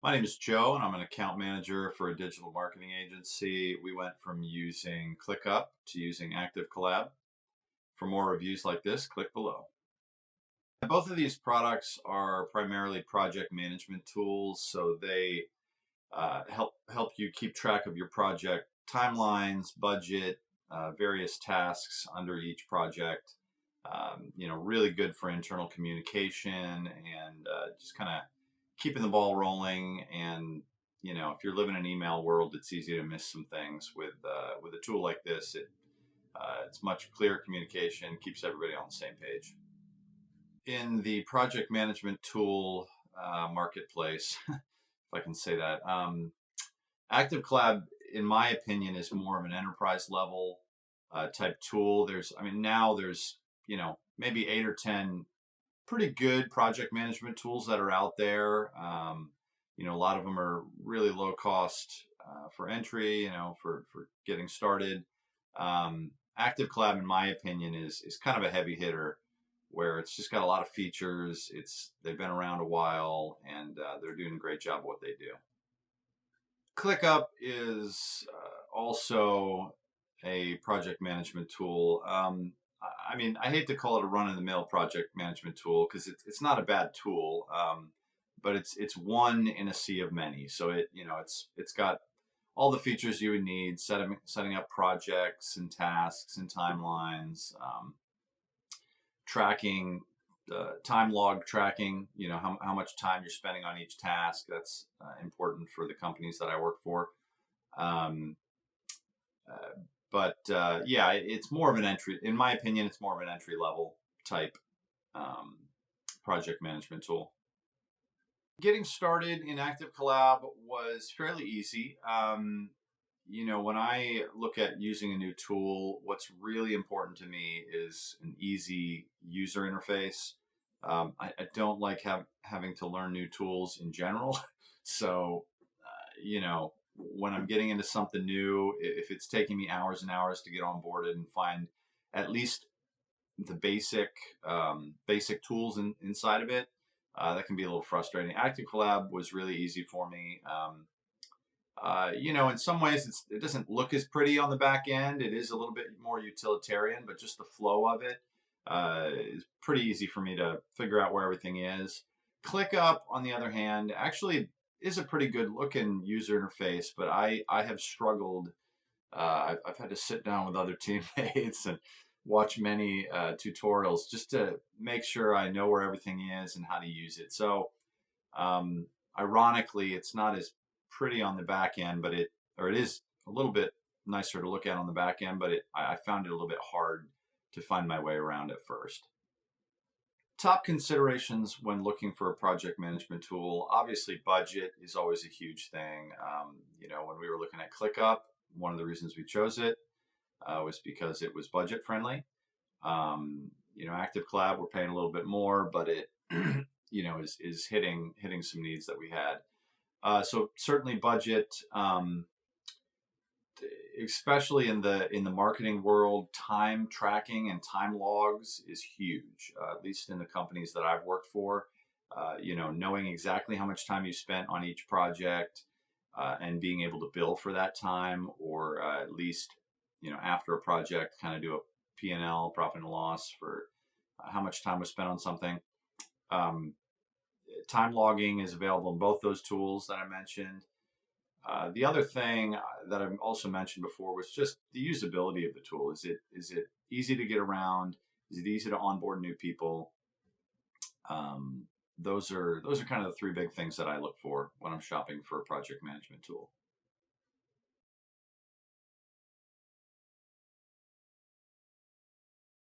My name is Joe, and I'm an account manager for a digital marketing agency. We went from using ClickUp to using ActiveCollab. For more reviews like this, click below. Both of these products are primarily project management tools, so they help you keep track of your project timelines, budget, various tasks under each project. Really good for internal communication and just kind of keeping the ball rolling. And if you're living in an email world, it's easy to miss some things. With a tool like this, it's much clearer communication, keeps everybody on the same page. In the project management tool marketplace, if I can say that, ActiveCollab, in my opinion, is more of an enterprise level type tool. Now there's maybe 8 or 10 pretty good project management tools that are out there. A lot of them are really low cost for entry, for getting started. ActiveCollab, in my opinion, is kind of a heavy hitter where it's just got a lot of features. They've been around a while, and they're doing a great job of what they do. ClickUp is also a project management tool. I hate to call it a run-of-the-mill project management tool because it's not a bad tool, but it's one in a sea of many. So it's got all the features you would need: setting up projects and tasks and timelines, tracking, time log tracking. How much time you're spending on each task. That's important for the companies that I work for. Um, yeah, it's more of an entry, in my opinion, it's more of an entry level type project management tool. Getting started in ActiveCollab was fairly easy. When I look at using a new tool, what's really important to me is an easy user interface. I don't like having to learn new tools in general. So, when I'm getting into something new, if it's taking me hours and hours to get onboarded and find at least the basic tools inside of it, that can be a little frustrating. ActiveCollab was really easy for me. In some ways, it doesn't look as pretty on the back end. It is a little bit more utilitarian, but just the flow of it is pretty easy for me to figure out where everything is. ClickUp, on the other hand, actually is a pretty good looking user interface, but I have struggled. I've had to sit down with other teammates and watch many tutorials just to make sure I know where everything is and how to use it. So, ironically, it's not as pretty on the back end, but it is a little bit nicer to look at on the back end, but I found it a little bit hard to find my way around at first. Top considerations when looking for a project management tool. Obviously, budget is always a huge thing. When we were looking at ClickUp, one of the reasons we chose it was because it was budget friendly. ActiveCollab, we're paying a little bit more, but it is hitting some needs that we had. So certainly budget. Especially in the marketing world, time tracking and time logs is huge. At least in the companies that I've worked for, knowing exactly how much time you spent on each project and being able to bill for that time, or at least after a project, kind of do a P&L, profit and loss, for how much time was spent on something. Time logging is available in both those tools that I mentioned. The other thing that I also mentioned before was just the usability of the tool. Is it easy to get around? Is it easy to onboard new people? Those are kind of the three big things that I look for when I'm shopping for a project management tool.